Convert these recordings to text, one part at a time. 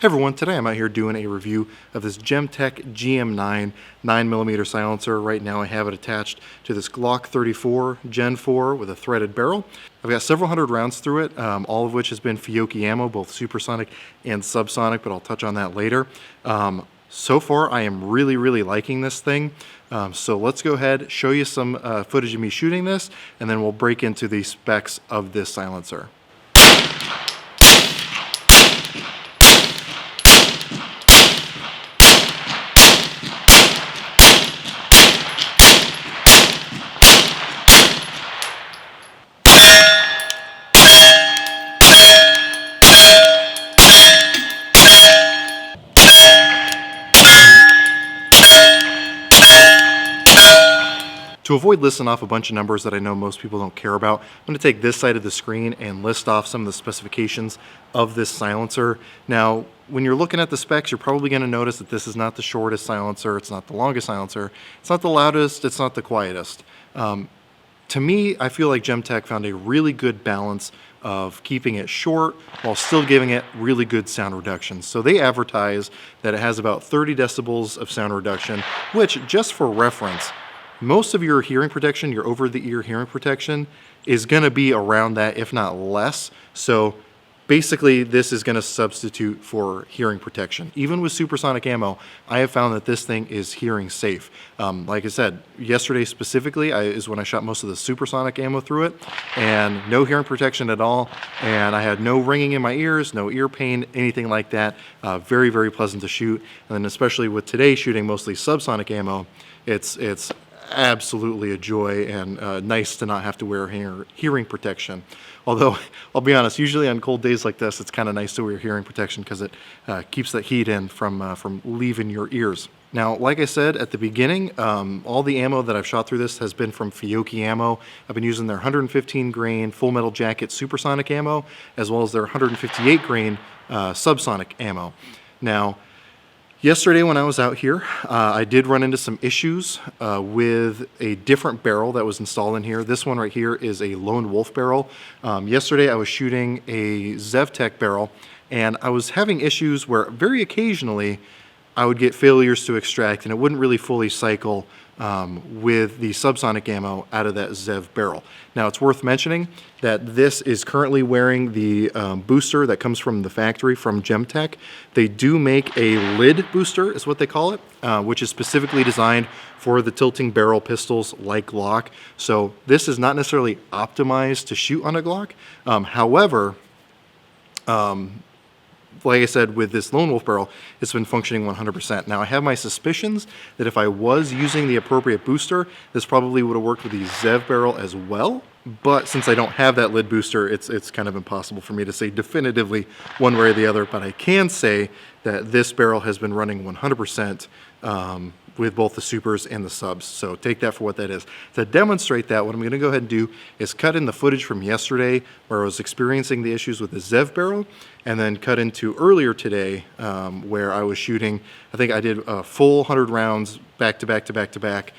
Hey everyone, today I'm out here doing a review of this Gemtech GM-9 9mm silencer. Right now I have it attached to this Glock 34 Gen 4 with a threaded barrel. I've got several hundred rounds through it, all of which has been Fiocchi ammo, both supersonic and subsonic, but I'll touch on that later. So far I am really liking this thing. So let's go ahead, show you some footage of me shooting this, and then we'll break into the specs of this silencer. To avoid listing off a bunch of numbers that I know most people don't care about, I'm going to take this side of the screen and list off some of the specifications of this silencer. Now, when you're looking at the specs, you're probably going to notice that this is not the shortest silencer, it's not the longest silencer, it's not the loudest, it's not the quietest. To me, I feel like Gemtech found a really good balance of keeping it short while still giving it really good sound reduction. So they advertise that it has about 30 decibels of sound reduction, which, just for reference, most of your hearing protection, your over-the-ear hearing protection, is going to be around that, if not less. So basically, this is going to substitute for hearing protection. Even with supersonic ammo, I have found that this thing is hearing safe. Like I said, yesterday specifically is when I shot most of the supersonic ammo through it, and no hearing protection at all, and I had no ringing in my ears, no ear pain, anything like that. Very pleasant to shoot, and then especially with today shooting mostly subsonic ammo, it's absolutely a joy and nice to not have to wear hearing protection. Although, I'll be honest, usually on cold days like this, it's kind of nice to wear hearing protection because it keeps that heat in from leaving your ears. Now, like I said at the beginning, all the ammo that I've shot through this has been from Fiocchi ammo. I've been using their 115 grain full metal jacket supersonic ammo, as well as their 158 grain subsonic ammo. Now, yesterday when I was out here, I did run into some issues with a different barrel that was installed in here. This one right here is a Lone Wolf barrel. Yesterday I was shooting a Gemtech barrel, and I was having issues where very occasionally I would get failures to extract, and it wouldn't really fully cycle with the subsonic ammo out of that Zev barrel. Now, it's worth mentioning that this is currently wearing the booster that comes from the factory from Gemtech. They do make a lid booster, is what they call it, which is specifically designed for the tilting barrel pistols like Glock. So this is not necessarily optimized to shoot on a Glock. However, like I said, with this Lone Wolf barrel, it's been functioning 100%. Now, I have my suspicions that if I was using the appropriate booster, this probably would have worked with the Zev barrel as well. But since I don't have that lid booster, it's kind of impossible for me to say definitively one way or the other. But I can say that this barrel has been running 100% with both the supers and the subs. So take that for what that is. To demonstrate that, what I'm going to go ahead and do is cut in the footage from yesterday where I was experiencing the issues with the Zev barrel, and then cut into earlier today where I was shooting, I think I did a full 100 rounds back to back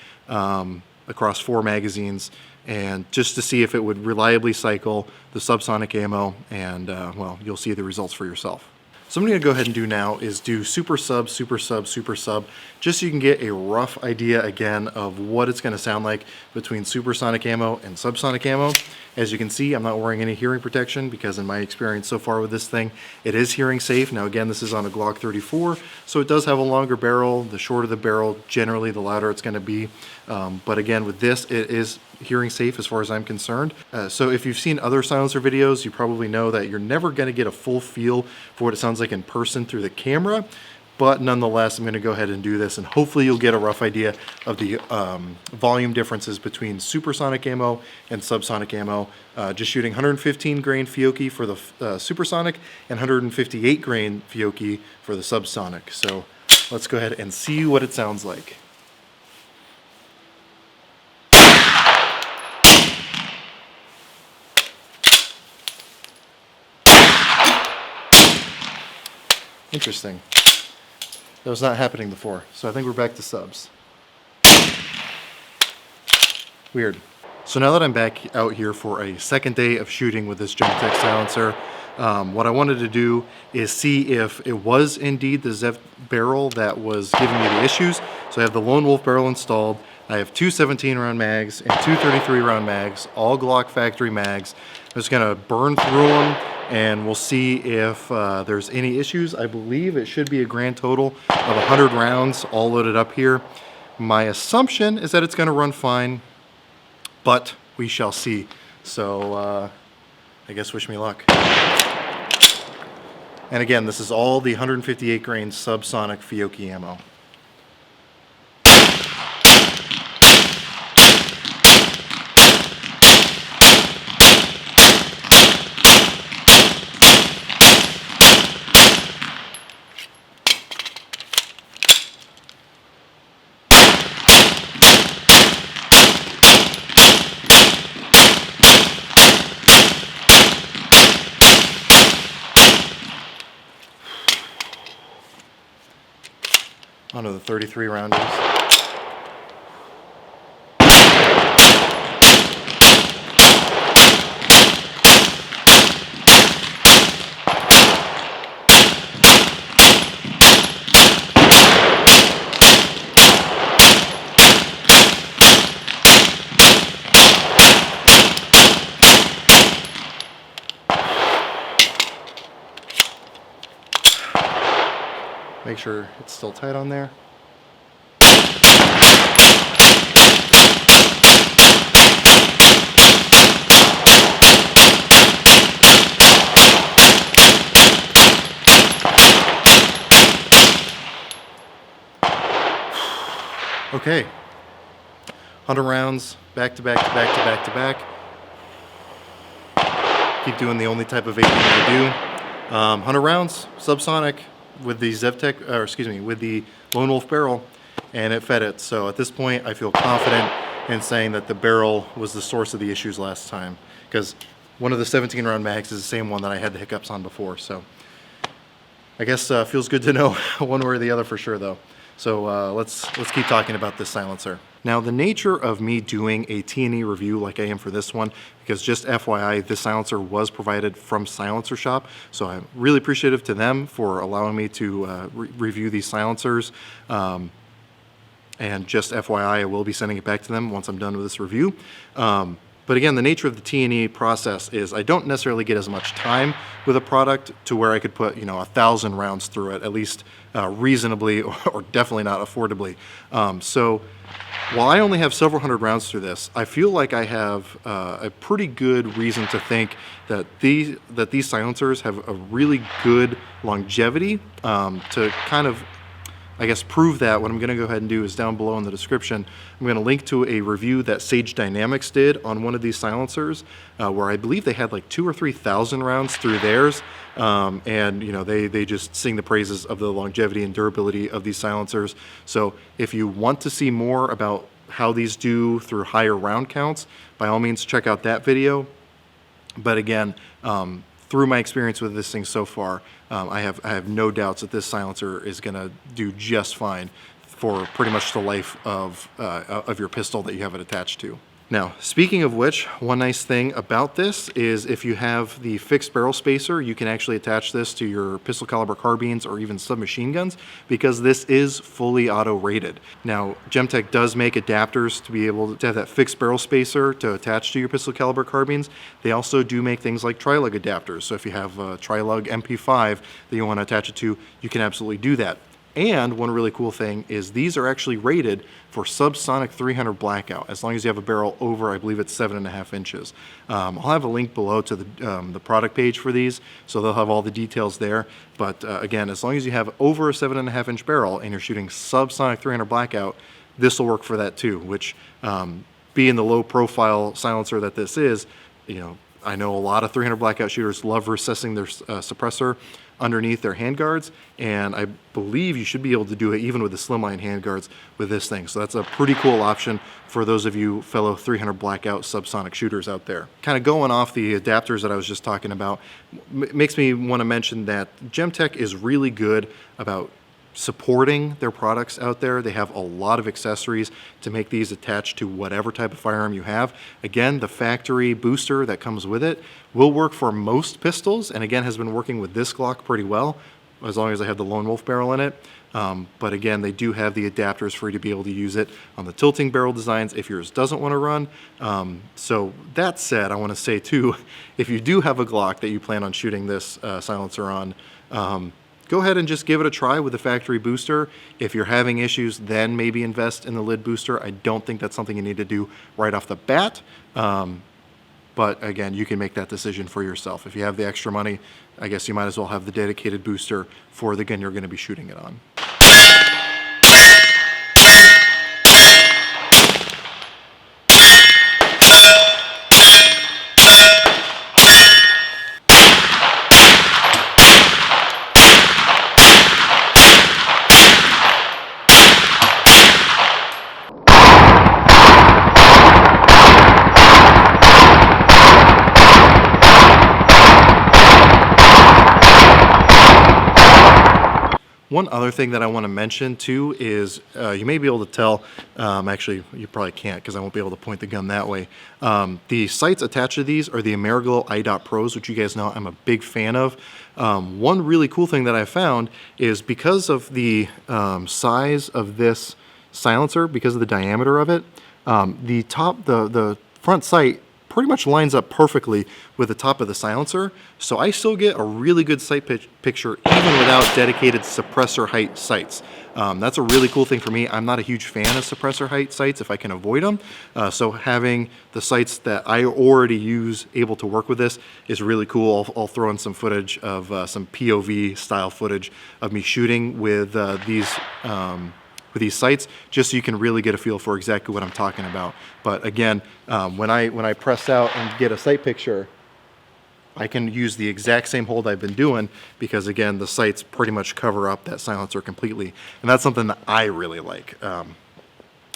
across 4 magazines, and just to see if it would reliably cycle the subsonic ammo, and well, you'll see the results for yourself. So what I'm going to go ahead and do now is do super sub, just so you can get a rough idea again of what it's going to sound like between supersonic ammo and subsonic ammo. As you can see, I'm not wearing any hearing protection because in my experience so far with this thing, it is hearing safe. Now again, this is on a Glock 34, so it does have a longer barrel. The shorter the barrel, generally the louder it's going to be. But again, with this, it is hearing safe as far as I'm concerned. So if you've seen other silencer videos, you probably know that you're never going to get a full feel for what it sounds like in person through the camera. But nonetheless, I'm going to go ahead and do this, and hopefully you'll get a rough idea of the volume differences between supersonic ammo and subsonic ammo. Just shooting 115 grain Fiocchi for the supersonic and 158 grain Fiocchi for the subsonic. So let's go ahead and see what it sounds like. Interesting. That was not happening before, so I think we're back to subs. Weird. So now that I'm back out here for a second day of shooting with this Gemtech silencer, What I wanted to do is see if it was indeed the ZEV barrel that was giving me the issues. So I have the Lone Wolf barrel installed. I have two 17-round mags and two 33-round mags, all Glock factory mags. I'm just gonna burn through them and we'll see if there's any issues. I believe it should be a grand total of 100 rounds all loaded up here. My assumption is that it's gonna run fine, but we shall see. So I guess wish me luck. And again, this is all the 158 grain subsonic Fiocchi ammo. Onto the 33 rounders. Make sure it's still tight on there. Okay, 100 rounds, back to back to back to back to back. Keep doing the only type of vaping I do. 100 rounds, subsonic, with the Gemtech, or excuse me, with the Lone Wolf barrel, and it fed it. So at this point, I feel confident in saying that the barrel was the source of the issues last time, because one of the 17-round mags is the same one that I had the hiccups on before. So I guess feels good to know one way or the other for sure, though. So let's keep talking about this silencer. Now, the nature of me doing a T&E review like I am for this one, because just FYI, this silencer was provided from Silencer Shop, so I'm really appreciative to them for allowing me to review these silencers. And just FYI, I will be sending it back to them once I'm done with this review. But again, the nature of the T&E process is I don't necessarily get as much time with a product to where I could put, 1,000 rounds through it, at least reasonably or definitely not affordably. So while I only have several hundred rounds through this, I feel like I have a pretty good reason to think that these silencers have a really good longevity. To kind of, I guess, prove that, what I'm going to go ahead and do is down below in the description, I'm going to link to a review that Sage Dynamics did on one of these silencers, where I believe they had like 2,000 or 3,000 rounds through theirs, and they just sing the praises of the longevity and durability of these silencers. So if you want to see more about how these do through higher round counts, by all means check out that video. But again, through my experience with this thing so far, I have no doubts that this silencer is going to do just fine for pretty much the life of your pistol that you have it attached to. Now, speaking of which, one nice thing about this is if you have the fixed barrel spacer, you can actually attach this to your pistol caliber carbines or even submachine guns, because this is fully auto rated. Now, Gemtech does make adapters to be able to have that fixed barrel spacer to attach to your pistol caliber carbines. They also do make things like tri-lug adapters. So if you have a tri-lug MP5 that you want to attach it to, you can absolutely do that. And one really cool thing is these are actually rated for subsonic 300 blackout, as long as you have a barrel over, I believe it's 7.5 inches. I'll have a link below to the product page for these, so they'll have all the details there. But again, as long as you have over a 7.5 inch barrel and you're shooting subsonic 300 blackout, this will work for that too, which being the low profile silencer that this is, I know a lot of 300 blackout shooters love recessing their suppressor underneath their handguards, and I believe you should be able to do it even with the slimline handguards with this thing. So that's a pretty cool option for those of you fellow 300 blackout subsonic shooters out there. Kind of going off the adapters that I was just talking about, makes me want to mention that Gemtech is really good about supporting their products out there. They have a lot of accessories to make these attached to whatever type of firearm you have. Again, the factory booster that comes with it will work for most pistols, and again has been working with this Glock pretty well, as long as I have the Lone Wolf barrel in it. But again, they do have the adapters for you to be able to use it on the tilting barrel designs if yours doesn't want to run. So that said, I want to say too, if you do have a Glock that you plan on shooting this silencer on, go ahead and just give it a try with the factory booster. If you're having issues, then maybe invest in the lid booster. I don't think that's something you need to do right off the bat. But again, you can make that decision for yourself. If you have the extra money, I guess you might as well have the dedicated booster for the gun you're going to be shooting it on. One other thing that I want to mention too is you may be able to tell, actually you probably can't because I won't be able to point the gun that way. The sights attached to these are the Ameriglow iDot Pros, which you guys know I'm a big fan of. One really cool thing that I found is because of the size of this silencer, because of the diameter of it, the front sight pretty much lines up perfectly with the top of the silencer, so I still get a really good sight picture even without dedicated suppressor height sights. That's a really cool thing for me. I'm not a huge fan of suppressor height sights if I can avoid them, so having the sights that I already use able to work with this is really cool. I'll throw in some footage of some POV style footage of me shooting with these sights, just so you can really get a feel for exactly what I'm talking about. But again, when I press out and get a sight picture, I can use the exact same hold I've been doing because again, the sights pretty much cover up that silencer completely. And that's something that I really like.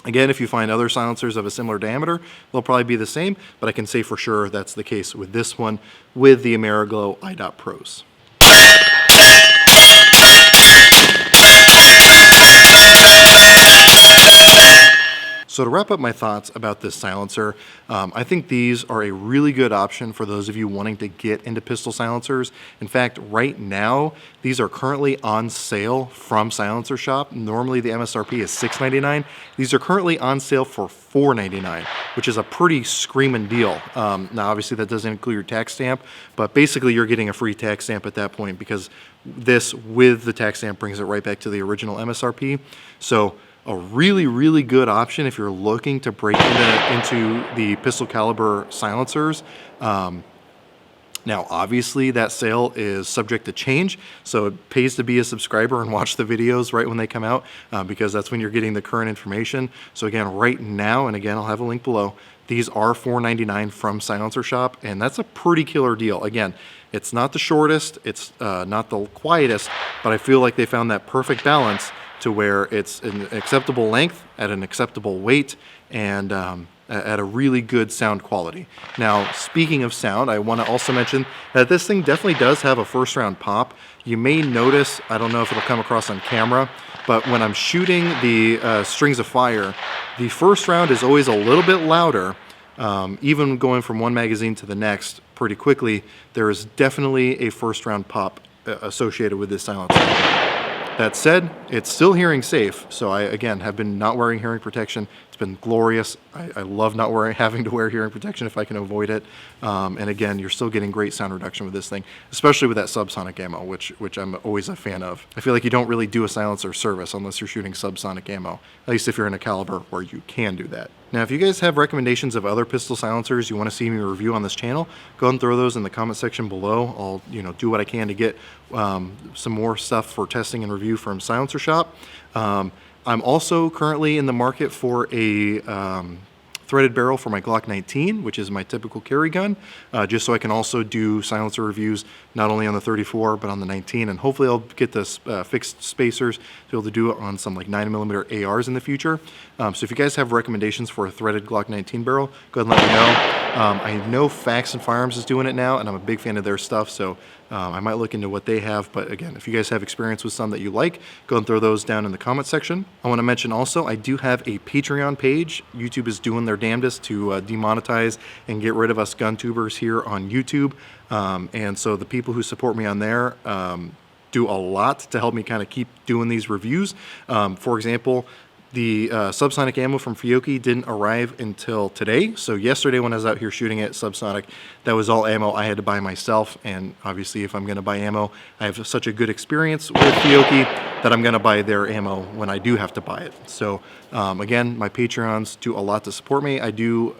Again, if you find other silencers of a similar diameter, they'll probably be the same, but I can say for sure that's the case with this one with the Ameriglow iDot Pros. So to wrap up my thoughts about this silencer, I think these are a really good option for those of you wanting to get into pistol silencers. In fact, right now, these are currently on sale from Silencer Shop. Normally the MSRP is $6.99. These are currently on sale for $4.99, which is a pretty screaming deal. Now, obviously that doesn't include your tax stamp, but basically you're getting a free tax stamp at that point because this with the tax stamp brings it right back to the original MSRP. So a really, really good option if you're looking to break into the pistol caliber silencers. Now, obviously, that sale is subject to change, so it pays to be a subscriber and watch the videos right when they come out because that's when you're getting the current information. So again, right now, and again, I'll have a link below, these are $4.99 from Silencer Shop, and that's a pretty killer deal. Again, it's not the shortest, it's not the quietest, but I feel like they found that perfect balance to where it's an acceptable length at an acceptable weight and at a really good sound quality. Now, speaking of sound, I want to also mention that this thing definitely does have a first round pop. You may notice, I don't know if it'll come across on camera, but when I'm shooting the strings of fire, the first round is always a little bit louder. Even going from one magazine to the next pretty quickly, there is definitely a first round pop associated with this silencer. That said, it's still hearing safe, so I, again, have been not wearing hearing protection. It's been glorious. I love not having to wear hearing protection if I can avoid it. And again, you're still getting great sound reduction with this thing, especially with that subsonic ammo, which I'm always a fan of. I feel like you don't really do a silencer service unless you're shooting subsonic ammo, at least if you're in a caliber where you can do that. Now, if you guys have recommendations of other pistol silencers you want to see me review on this channel, go ahead and throw those in the comment section below. I'll do what I can to get some more stuff for testing and review from Silencer Shop. I'm also currently in the market for a threaded barrel for my Glock 19, which is my typical carry gun, just so I can also do silencer reviews not only on the 34, but on the 19. And hopefully I'll get this fixed spacers to be able to do it on some like 9mm ARs in the future. So if you guys have recommendations for a threaded Glock 19 barrel, go ahead and let me know. I know Facts and Firearms is doing it now, and I'm a big fan of their stuff, so I might look into what they have. But again, if you guys have experience with some that you like, go and throw those down in the comment section. I want to mention also, I do have a Patreon page. YouTube is doing their damnedest to demonetize and get rid of us gun tubers here on YouTube. And so the people who support me on there do a lot to help me kind of keep doing these reviews. For example, the subsonic ammo from Fiocchi didn't arrive until today. So yesterday when I was out here shooting at subsonic, that was all ammo I had to buy myself. And obviously if I'm going to buy ammo, I have such a good experience with Fiocchi that I'm going to buy their ammo when I do have to buy it. So again, my Patreons do a lot to support me. I do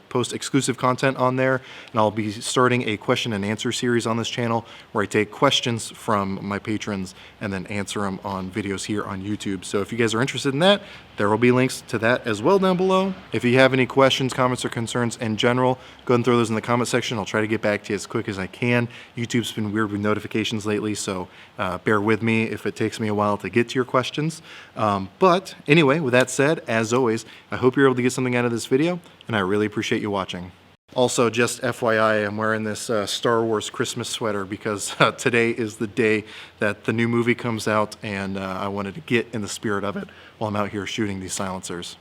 post exclusive content on there, and I'll be starting a question and answer series on this channel where I take questions from my patrons and then answer them on videos here on YouTube. So if you guys are interested in that, there will be links to that as well down below. If you have any questions, comments, or concerns in general, go ahead and throw those in the comment section. I'll try to get back to you as quick as I can. YouTube's been weird with notifications lately, so bear with me if it takes me a while to get to your questions. But anyway, with that said, as always, I hope you're able to get something out of this video, and I really appreciate you watching. Also, just FYI, I'm wearing this Star Wars Christmas sweater because today is the day that the new movie comes out, and I wanted to get in the spirit of it while I'm out here shooting these silencers.